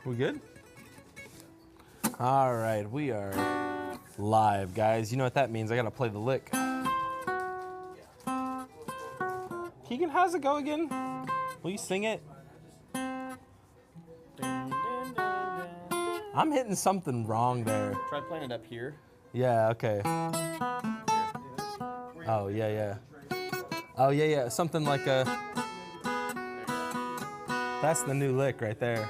We good? All right, we are live, guys. You know what that means. I gotta play the lick. Keegan, how's it go again? Will you sing it? I'm hitting something wrong there. Try playing it up here. Yeah, okay. Oh, yeah, yeah. Oh, yeah, yeah. Something like a... That's the new lick right there.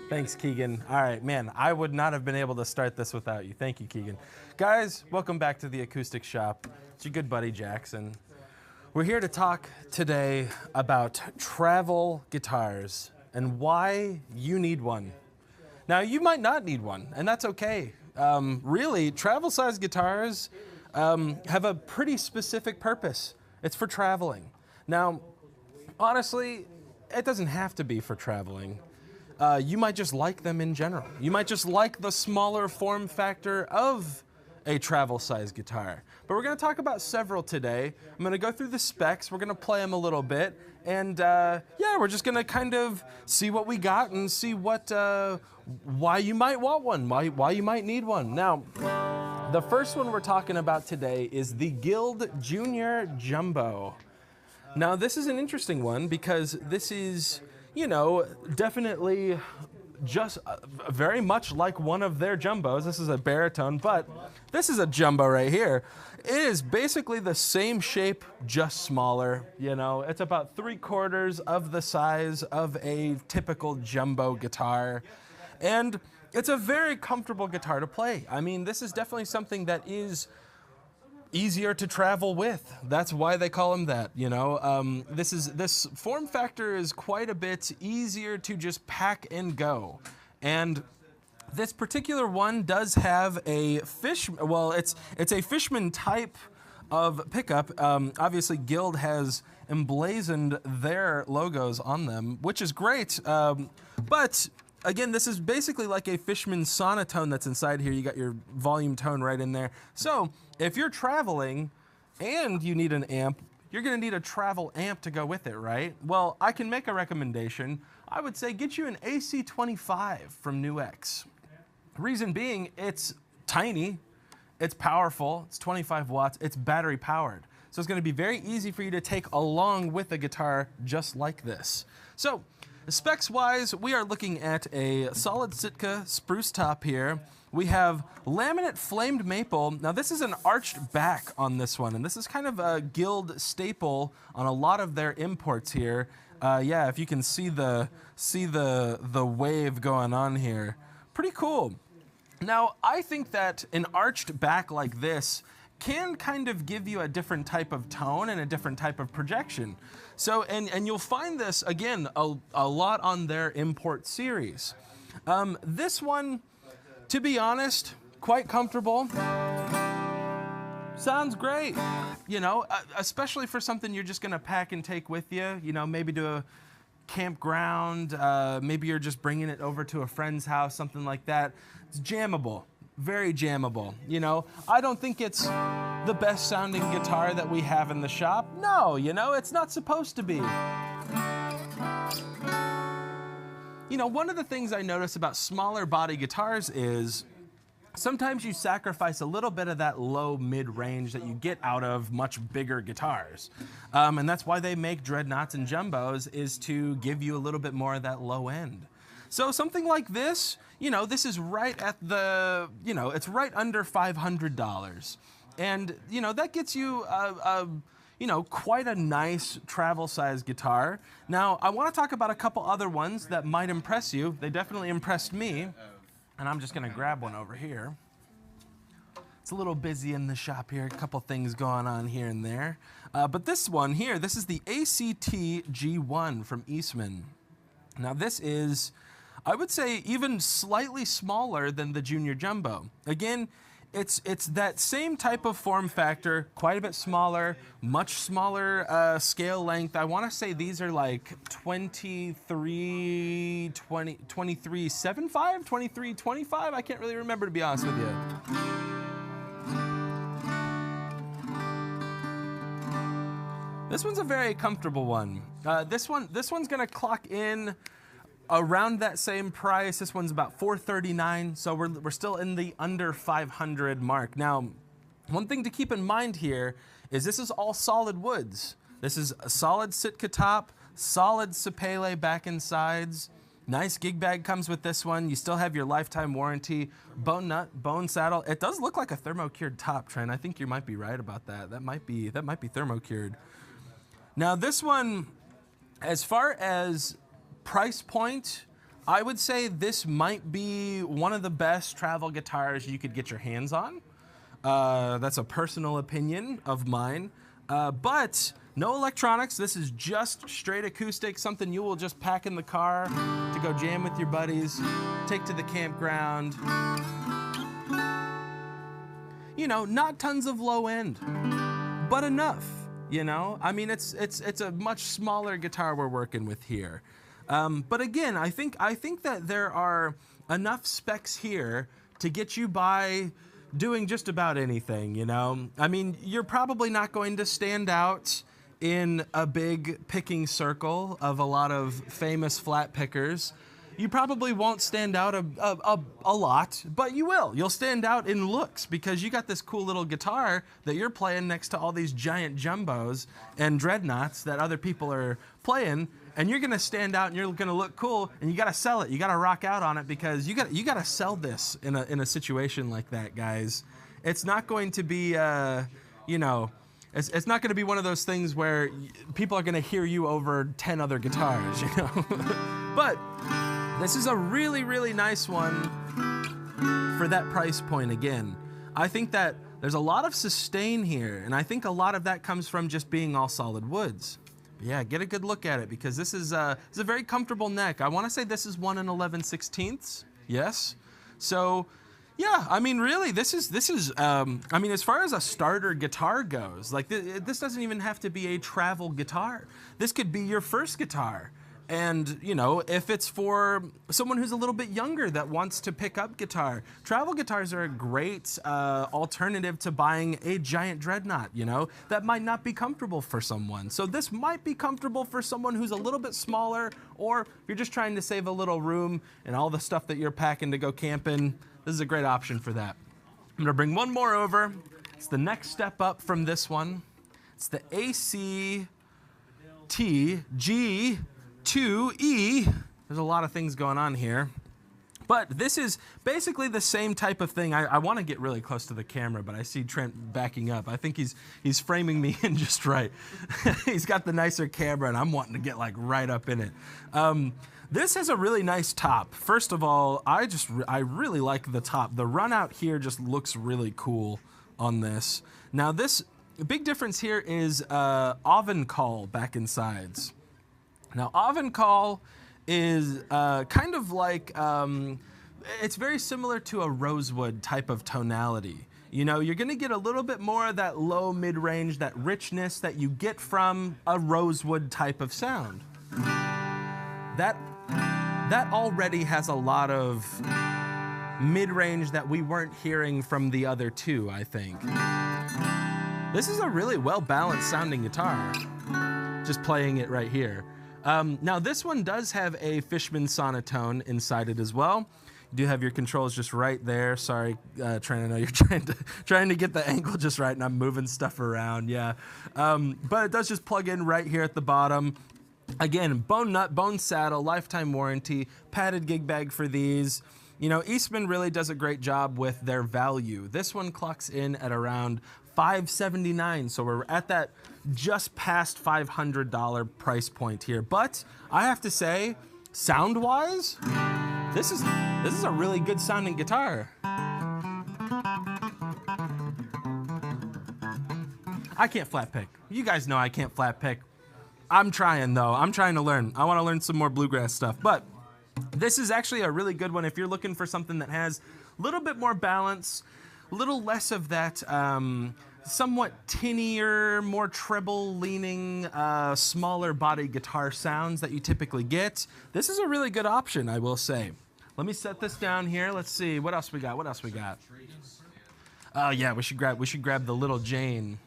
Thanks, Keegan. All right, man, I would not have been able to start this without you. Thank you, Keegan. Guys, welcome back to the Acoustic Shop. It's your good buddy, Jackson. We're here to talk today about travel guitars and why you need one. Now, you might not need one, and that's okay. Really, travel-sized guitars have a pretty specific purpose. It's for traveling. Now, honestly, it doesn't have to be for traveling. You might just like them in general. You might just like the smaller form factor of a travel-sized guitar. But we're going to talk about several today. I'm going to go through the specs. We're going to play them a little bit. And yeah, we're just going to kind of see what we got and see what, why you might want one, why you might need one. Now, the first one we're talking about today is the Guild Junior Jumbo. Now, this is an interesting one because this is, you know, definitely just very much like one of their jumbos. This is a baritone, but this is a jumbo right here. It is basically the same shape, just smaller. You know, it's about 3/4 of the size of a typical jumbo guitar. And it's a very comfortable guitar to play. I mean, this is definitely something that is easier to travel with. That's why they call them that, you know. This form factor is quite a bit easier to just pack and go. And this particular one does have a it's a Fishman type of pickup. Obviously, Guild has emblazoned their logos on them, which is great. But again, this is basically like a Fishman sonotone that's inside here. You got your volume tone right in there. So if you're traveling and you need an amp, you're gonna need a travel amp to go with it, right? Well, I can make a recommendation. I would say get you an AC25 from NuX. Reason being, it's tiny, it's powerful, it's 25 watts, it's battery powered. So it's gonna be very easy for you to take along with a guitar just like this. So, specs-wise, we are looking at a solid Sitka spruce top here. We have laminate flamed maple. Now this is an arched back on this one, and this is kind of a Guild staple on a lot of their imports here. Yeah, if you can see the wave going on here, pretty cool. Now I think that an arched back like this can kind of give you a different type of tone and a different type of projection. So, and you'll find this, again, a lot on their import series. This one, to be honest, quite comfortable. Sounds great, you know, especially for something you're just gonna pack and take with you, you know, maybe to a campground, maybe you're just bringing it over to a friend's house, something like that. It's jammable. Very jammable, you know. I don't think it's the best sounding guitar that we have in the shop. No, you know, it's not supposed to be. You know, one of the things I notice about smaller body guitars is sometimes you sacrifice a little bit of that low mid-range that you get out of much bigger guitars. And that's why they make dreadnoughts and jumbos, is to give you a little bit more of that low end. So something like this, you know, this is right at the, you know, it's right under $500. And, you know, that gets you, you know, quite a nice travel-sized guitar. Now, I want to talk about a couple other ones that might impress you. They definitely impressed me. And I'm just going to grab one over here. It's a little busy in the shop here, a couple things going on here and there. But this one here, this is the ACT G1 from Eastman. Now, this is, I would say, even slightly smaller than the Junior Jumbo. Again, it's that same type of form factor, quite a bit smaller, much smaller scale length. I want to say these are like 23.75, 23.25. I can't really remember, to be honest with you. This one's a very comfortable one. This one's gonna clock in around that same price. This one's about $439, so we're still in the under 500 mark. Now, one thing to keep in mind here is this is all solid woods. This is a solid Sitka top, solid Sapele back and sides. Nice gig bag comes with this one. You still have your lifetime warranty. Bone nut, bone saddle. It does look like a thermo-cured top, Trent. I think you might be right about that. That might be thermo-cured. Now this one, as far as price point, I would say this might be one of the best travel guitars you could get your hands on. That's a personal opinion of mine. But no electronics. This is just straight acoustic, something you will just pack in the car to go jam with your buddies, take to the campground. You know, not tons of low end, but enough, you know? I mean, it's a much smaller guitar we're working with here. But again, I think that there are enough specs here to get you by doing just about anything, you know? I mean, you're probably not going to stand out in a big picking circle of a lot of famous flat pickers. You probably won't stand out a lot, but you will. You'll stand out in looks because you got this cool little guitar that you're playing next to all these giant jumbos and dreadnoughts that other people are playing, and you're gonna stand out and you're gonna look cool, and you gotta sell it. You gotta rock out on it because you gotta sell this in a situation like that, guys. It's not going to be, you know, it's not going to be one of those things where people are going to hear you over 10 other guitars, you know. But this is a really, really nice one for that price point again. I think that there's a lot of sustain here, and I think a lot of that comes from just being all solid woods. But yeah, get a good look at it because this is a very comfortable neck. I want to say this is 1 11/16. Yes. So yeah, I mean, really, this is. I mean, as far as a starter guitar goes, like this doesn't even have to be a travel guitar. This could be your first guitar, and you know, if it's for someone who's a little bit younger that wants to pick up guitar, travel guitars are a great alternative to buying a giant dreadnought. You know, that might not be comfortable for someone. So this might be comfortable for someone who's a little bit smaller, or if you're just trying to save a little room and all the stuff that you're packing to go camping. This is a great option for that. I'm gonna bring one more over. It's the next step up from this one. It's the Acoustic G2E. There's a lot of things going on here. But this is basically the same type of thing. I want to get really close to the camera, but I see Trent backing up. I think he's framing me in just right. He's got the nicer camera, and I'm wanting to get like right up in it. This has a really nice top. First of all, I really like the top. The run out here just looks really cool on this. Now this big difference here is oven call back and sides. Now oven call is kind of like, it's very similar to a rosewood type of tonality. You know, you're gonna get a little bit more of that low mid-range, that richness that you get from a rosewood type of sound. That already has a lot of mid-range that we weren't hearing from the other two, I think. This is a really well-balanced sounding guitar, just playing it right here. Now this one does have a Fishman sonotone inside it as well. You do have your controls just right there. Sorry, Trent, I know you're trying to get the angle just right, and I'm moving stuff around, yeah. But it does just plug in right here at the bottom. Again, bone nut, bone saddle, lifetime warranty, padded gig bag for these. You know, Eastman really does a great job with their value. This one clocks in at around $579, so we're at that just past $500 price point here. But I have to say, sound-wise, this is a really good sounding guitar. I can't flat pick. You guys know I can't flat pick. I'm trying though. I'm trying to learn. I want to learn some more bluegrass stuff. But this is actually a really good one if you're looking for something that has a little bit more balance, a little less of that somewhat tinnier, more treble-leaning, smaller body guitar sounds that you typically get. This is a really good option, I will say. Let me set this down here. Let's see what else we got. What else we got? Oh yeah, we should grab the Little Jane.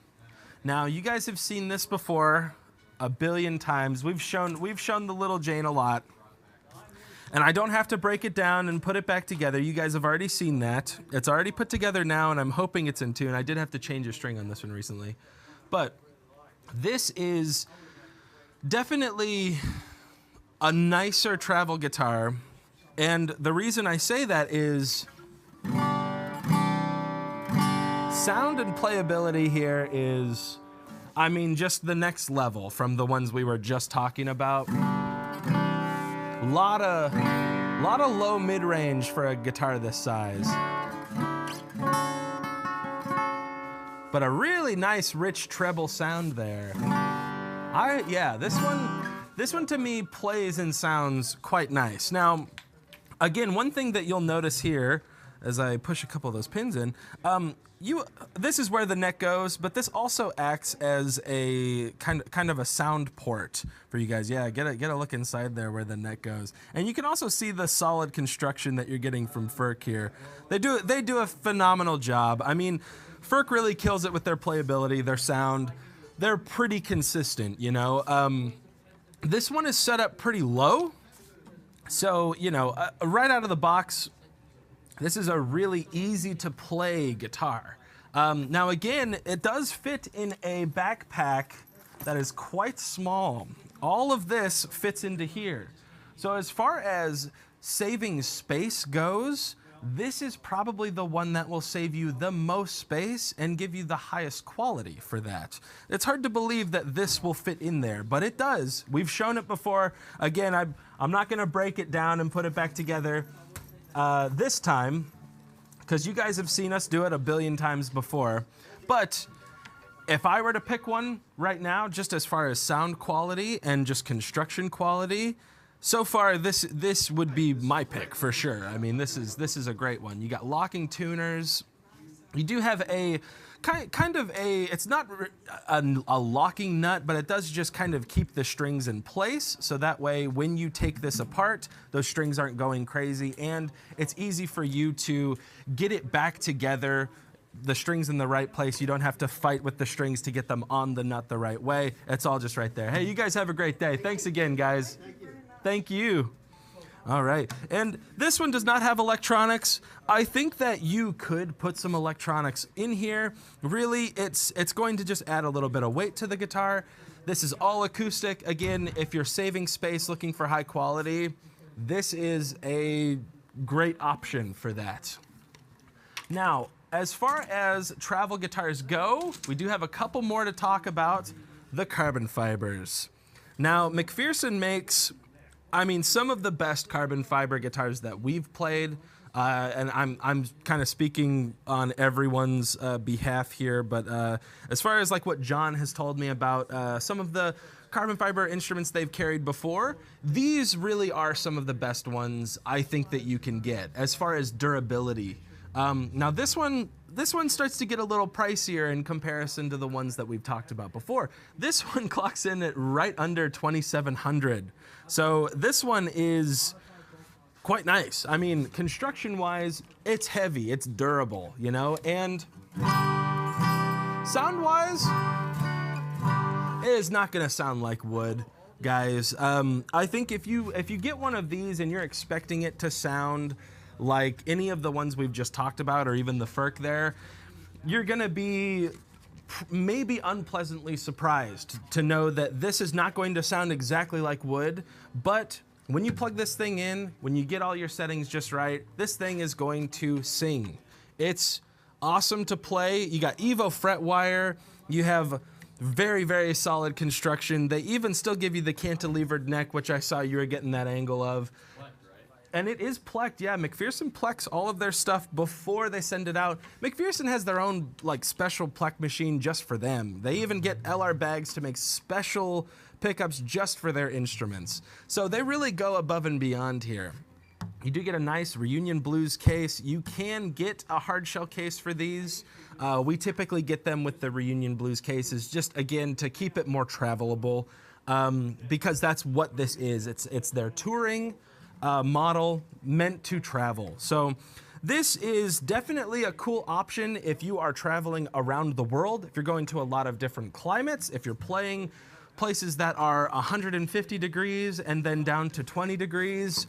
Now you guys have seen this before a billion times. We've shown the Little Jane a lot. And I don't have to break it down and put it back together. You guys have already seen that. It's already put together now, and I'm hoping it's in tune. I did have to change a string on this one recently. But this is definitely a nicer travel guitar. And the reason I say that is sound and playability here is, I mean, just the next level from the ones we were just talking about. Lot of low mid-range for a guitar this size. But a really nice rich treble sound there. Yeah, this one to me plays and sounds quite nice. Now, again, one thing that you'll notice here as I push a couple of those pins in, this is where the neck goes, but this also acts as a kind of a sound port for you guys. Yeah, get a look inside there where the neck goes. And you can also see the solid construction that you're getting from Ferc here. They do a phenomenal job. I mean, Ferc really kills it with their playability, their sound. They're pretty consistent, you know. This one is set up pretty low. So, you know, right out of the box, this is a really easy to play guitar. Now again, it does fit in a backpack that is quite small. All of this fits into here. So as far as saving space goes, this is probably the one that will save you the most space and give you the highest quality for that. It's hard to believe that this will fit in there, but it does. We've shown it before. Again, I'm not gonna break it down and put it back together this time, because you guys have seen us do it a billion times before. But if I were to pick one right now, just as far as sound quality and just construction quality, so far this would be my pick for sure. I mean, this is a great one. You got locking tuners. You do have a kind of a, it's not a locking nut, but it does just kind of keep the strings in place. So that way, when you take this apart, those strings aren't going crazy, and it's easy for you to get it back together, the strings in the right place. You don't have to fight with the strings to get them on the nut the right way. It's all just right there. Hey, you guys have a great day. Thanks again, guys. Thank you. All right, and this one does not have electronics. I think that you could put some electronics in here. Really, it's going to just add a little bit of weight to the guitar. This is all acoustic. Again, if you're saving space, looking for high quality, this is a great option for that. Now, as far as travel guitars go, we do have a couple more to talk about. The carbon fibers. Now, McPherson makes, I mean, some of the best carbon fiber guitars that we've played, and I'm kind of speaking on everyone's behalf here, but as far as like what John has told me about some of the carbon fiber instruments they've carried before, these really are some of the best ones I think that you can get as far as durability. Now this one starts to get a little pricier in comparison to the ones that we've talked about before. This one clocks in at right under $2,700. So this one is quite nice. I mean, construction-wise, it's heavy, it's durable, you know, and sound-wise, it is not gonna sound like wood, guys. I think if you get one of these and you're expecting it to sound like any of the ones we've just talked about, or even the Ferc there, you're gonna be maybe unpleasantly surprised to know that this is not going to sound exactly like wood, but when you plug this thing in, when you get all your settings just right, this thing is going to sing. It's awesome to play. You got Evo fret wire, you have very, very solid construction. They even still give you the cantilevered neck, which I saw you were getting that angle of. And it is plecked, yeah. McPherson plecks all of their stuff before they send it out. McPherson has their own like special pleck machine just for them. They even get LR bags to make special pickups just for their instruments. So they really go above and beyond here. You do get a nice Reunion Blues case. You can get a hard shell case for these. We typically get them with the Reunion Blues cases, just again to keep it more travelable, because that's what this is. It's their touring model meant to travel. So this is definitely a cool option if you are traveling around the world, if you're going to a lot of different climates, if you're playing places that are 150 degrees and then down to 20 degrees.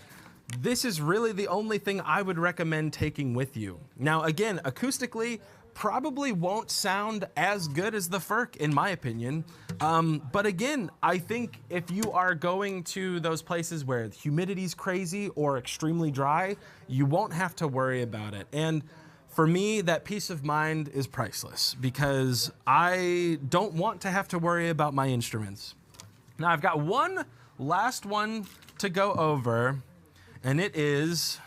this is really the only thing I would recommend taking with you. Now, again, acoustically, probably won't sound as good as the Ferc, in my opinion. But again, I think if you are going to those places where humidity's crazy or extremely dry, you won't have to worry about it. And for me, that peace of mind is priceless because I don't want to have to worry about my instruments. Now, I've got one last one to go over, and it is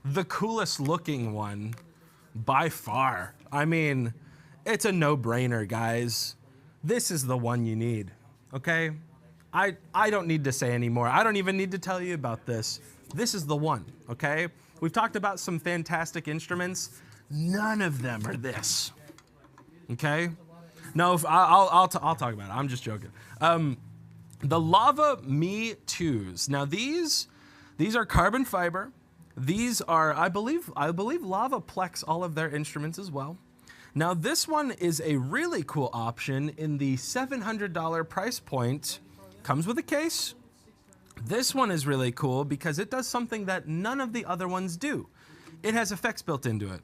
the coolest looking one by far. I mean, it's a no-brainer, guys. This is the one you need, okay? I don't need to say anymore. I don't even need to tell you about this. This is the one, okay? We've talked about some fantastic instruments. None of them are this, okay? No, I'll talk about it. I'm just joking. The Lava Me 2s. Now these are carbon fiber. These are, I believe Lava Plex all of their instruments as well. Now this one is a really cool option in the $700 price point. Comes with a case. This one is really cool because it does something that none of the other ones do. It has effects built into it.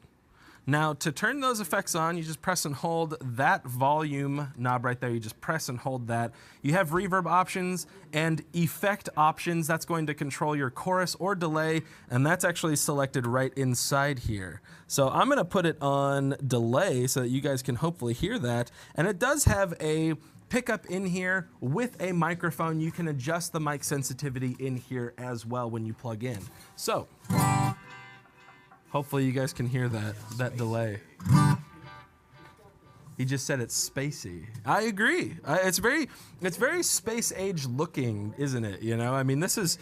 Now, to turn those effects on, you just press and hold that volume knob right there. You just press and hold that. You have reverb options and effect options. That's going to control your chorus or delay, and that's actually selected right inside here. So I'm going to put it on delay so that you guys can hopefully hear that. And it does have a pickup in here with a microphone. You can adjust the mic sensitivity in here as well when you plug in. So hopefully you guys can hear that delay. He just said it's spacey. I agree. It's very space age looking, isn't it? You know, I mean, this is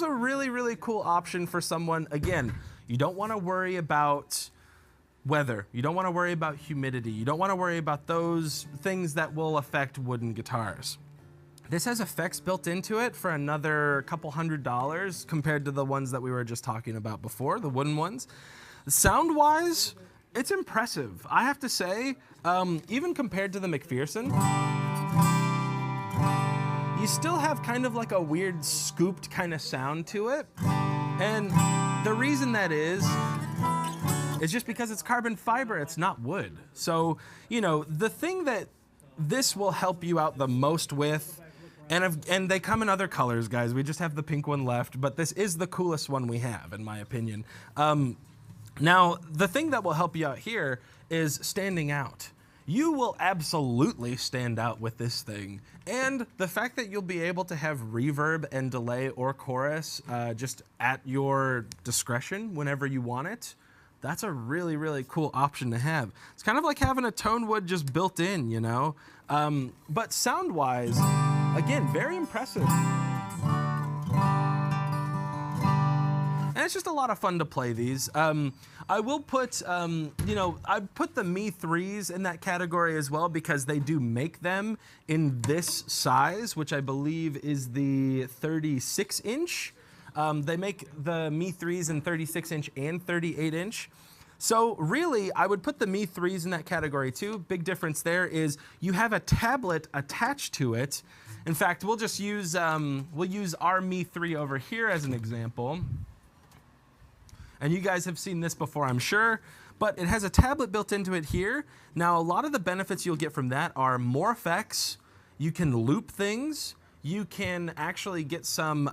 a really, really cool option for someone. Again, you don't want to worry about weather. You don't want to worry about humidity. You don't want to worry about those things that will affect wooden guitars. This has effects built into it for another couple $100 compared to the ones that we were just talking about before, the wooden ones. Sound-wise, it's impressive. I have to say, even compared to the McPherson, you still have kind of like a weird scooped kind of sound to it. And the reason that is just because it's carbon fiber, it's not wood. So, you know, the thing that this will help you out the most with, and they come in other colors, guys. We just have the pink one left, but this is the coolest one we have, in my opinion. Now, the thing that will help you out here is standing out. You will absolutely stand out with this thing. And the fact that you'll be able to have reverb and delay or chorus just at your discretion whenever you want it, that's a really, really cool option to have. It's kind of like having a tone wood just built in, you know? But sound-wise, again, very impressive. And it's just a lot of fun to play these. I will put, you know, I put the Me 3s in that category as well because they do make them in this size, which I believe is the 36-inch. They make the Me 3s in 36-inch and 38-inch. So really, I would put the Me 3s in that category too. Big difference there is you have a tablet attached to it. In fact, we'll just use, we'll use our Me 3 over here as an example. And you guys have seen this before, I'm sure, but it has a tablet built into it here. Now, a lot of the benefits you'll get from that are more effects. You can loop things. You can actually get some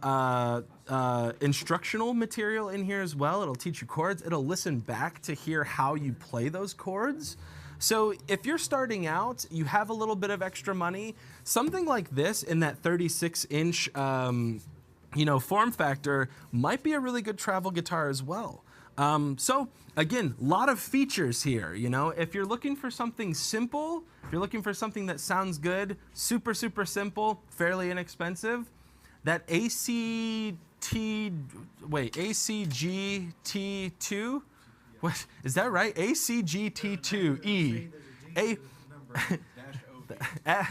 instructional material in here as well. It'll teach you chords. It'll listen back to hear how you play those chords. So if you're starting out, you have a little bit of extra money, something like this in that 36-inch you know, form factor might be a really good travel guitar as well. So again, a lot of features here, you know. If you're looking for something simple, if you're looking for something that sounds good, super, super simple, fairly inexpensive, that ACGT2, what, is that right? ACGT2E,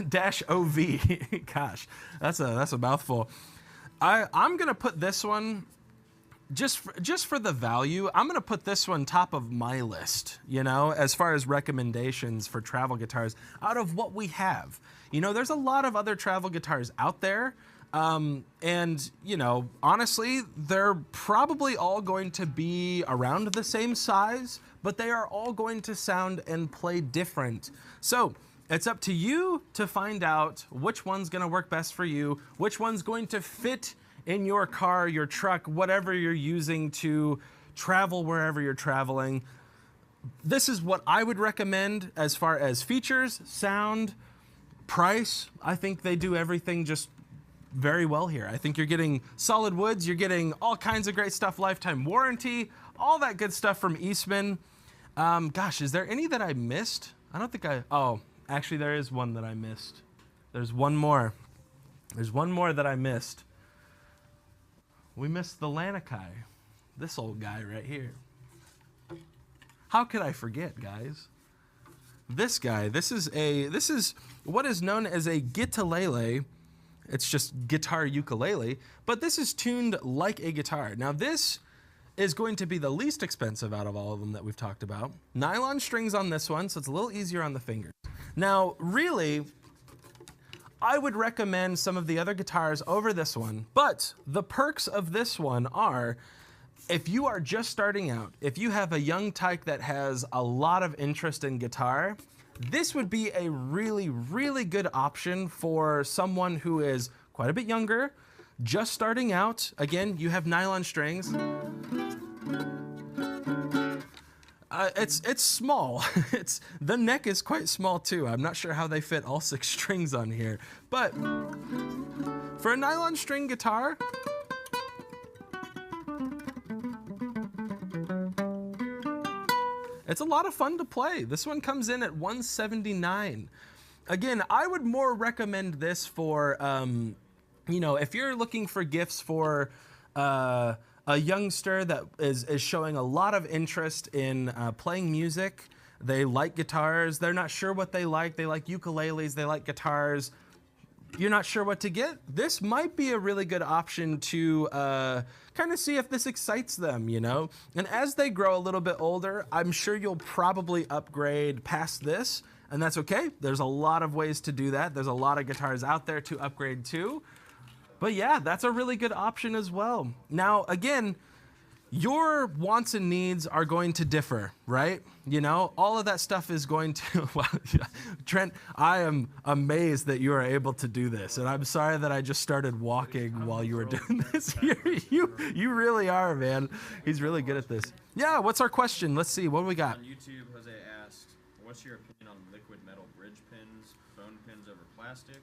dash OV, gosh, that's a mouthful. I'm gonna put this one, just for the value, I'm gonna put this one top of my list, you know, as far as recommendations for travel guitars out of what we have. You know, there's a lot of other travel guitars out there. And, you know, honestly, they're probably all going to be around the same size, but they are all going to sound and play different. So it's up to you to find out which one's going to work best for you, which one's going to fit in your car, your truck, whatever you're using to travel wherever you're traveling. This is what I would recommend as far as features, sound, price. I think they do everything just very well here. I think you're getting solid woods, you're getting all kinds of great stuff, lifetime warranty, all that good stuff from Eastman. Gosh, is there any that I missed? I don't think oh, actually there is one that I missed. There's one more. There's one more that I missed. We missed the Lanikai. This old guy right here. How could I forget, guys? This guy, this is what is known as a guitalele. It's just guitar ukulele, but this is tuned like a guitar. Now this is going to be the least expensive out of all of them that we've talked about. Nylon strings on this one, so it's a little easier on the fingers. Now, really, I would recommend some of the other guitars over this one, but the perks of this one are, if you are just starting out, if you have a young tyke that has a lot of interest in guitar, this would be a really, really good option for someone who is quite a bit younger, just starting out. Again, you have nylon strings. It's small. The neck is quite small too. I'm not sure how they fit all 6 strings on here, but for a nylon string guitar, it's a lot of fun to play. This one comes in at $179. Again, I would more recommend this for, you know, if you're looking for gifts for a youngster that is showing a lot of interest in playing music. They like guitars. They're not sure what they like. They like ukuleles. They like guitars. You're not sure what to get? This might be a really good option to kind of see if this excites them, you know? And as they grow a little bit older, I'm sure you'll probably upgrade past this, and that's okay. There's a lot of ways to do that. There's a lot of guitars out there to upgrade to. But yeah, that's a really good option as well. Now, again, your wants and needs are going to differ, right? You know, all of that stuff is going to, well, Trent, I am amazed that you are able to do this. And I'm sorry that I just started walking while you were doing this. You really are, man. He's really good at this. Yeah, what's our question? Let's see, what do we got? On YouTube, Jose asked, what's your opinion on liquid metal bridge pins, bone pins over plastic?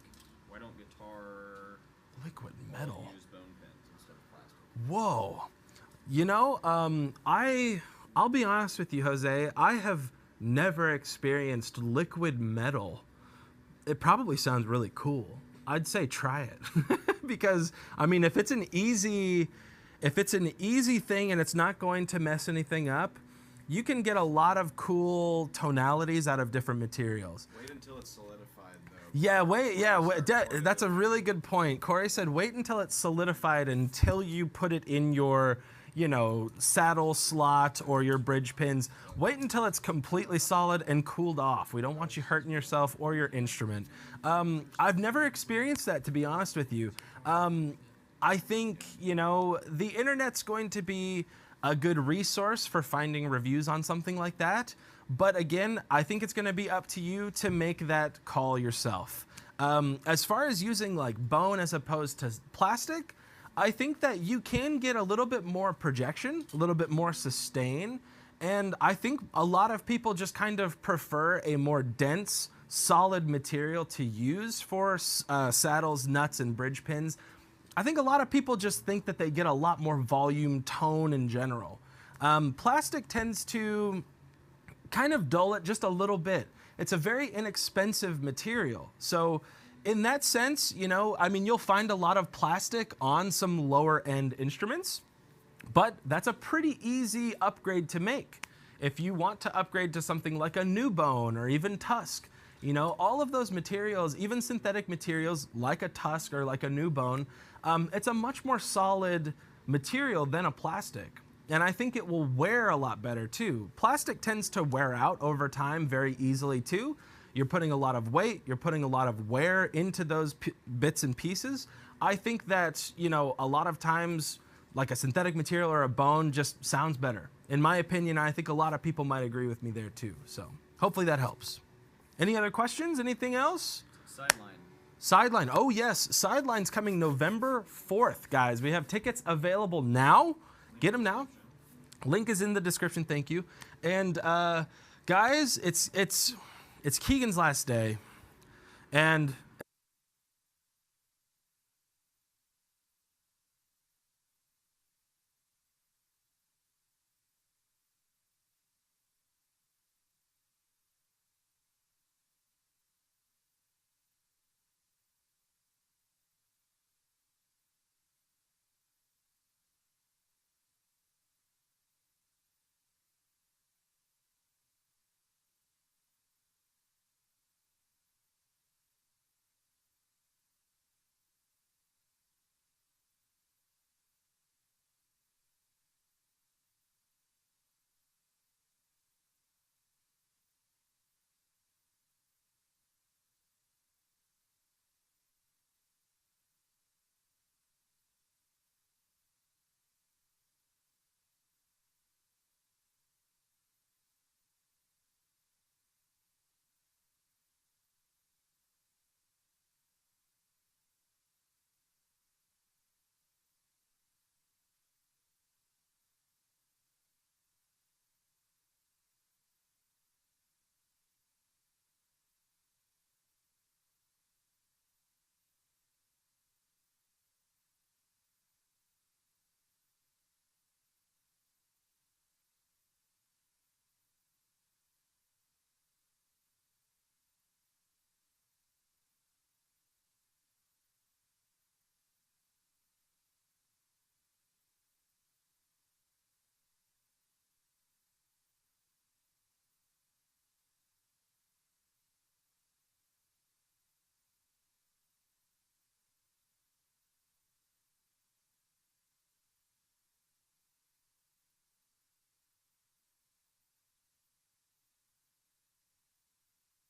Why don't guitar Liquid metal? use bone pins instead of plastic? Whoa. You know, I'll be honest with you, Jose. I have never experienced liquid metal. It probably sounds really cool. I'd say try it because I mean, if it's an easy thing and it's not going to mess anything up, you can get a lot of cool tonalities out of different materials. Wait until it's solidified, though. Yeah, wait. Yeah, that's a really good point. Corey said, wait until it's solidified until you put it in your, you know, saddle slot or your bridge pins. Wait until it's completely solid and cooled off. We don't want you hurting yourself or your instrument. I've never experienced that, to be honest with you. I think, you know, the internet's going to be a good resource for finding reviews on something like that. But again, I think it's going to be up to you to make that call yourself. As far as using like bone as opposed to plastic, I think that you can get a little bit more projection, a little bit more sustain, and I think a lot of people just kind of prefer a more dense, solid material to use for saddles, nuts, and bridge pins. I think a lot of people just think that they get a lot more volume, tone in general. Plastic tends to kind of dull it just a little bit. It's a very inexpensive material. So in that sense, you know, I mean, you'll find a lot of plastic on some lower end instruments, but that's a pretty easy upgrade to make. If you want to upgrade to something like a new bone or even tusk, you know, all of those materials, even synthetic materials like a tusk or like a new bone, it's a much more solid material than a plastic. And I think it will wear a lot better too. Plastic tends to wear out over time very easily too. You're putting a lot of weight. You're putting a lot of wear into those bits and pieces. I think that, you know, a lot of times, like a synthetic material or a bone just sounds better. In my opinion, I think a lot of people might agree with me there too. So hopefully that helps. Any other questions? Anything else? Sideline. Sideline. Oh, yes. Sideline's coming November 4th, guys. We have tickets available now. Get them now. Link is in the description. Thank you. And guys, it's Keegan's last day. And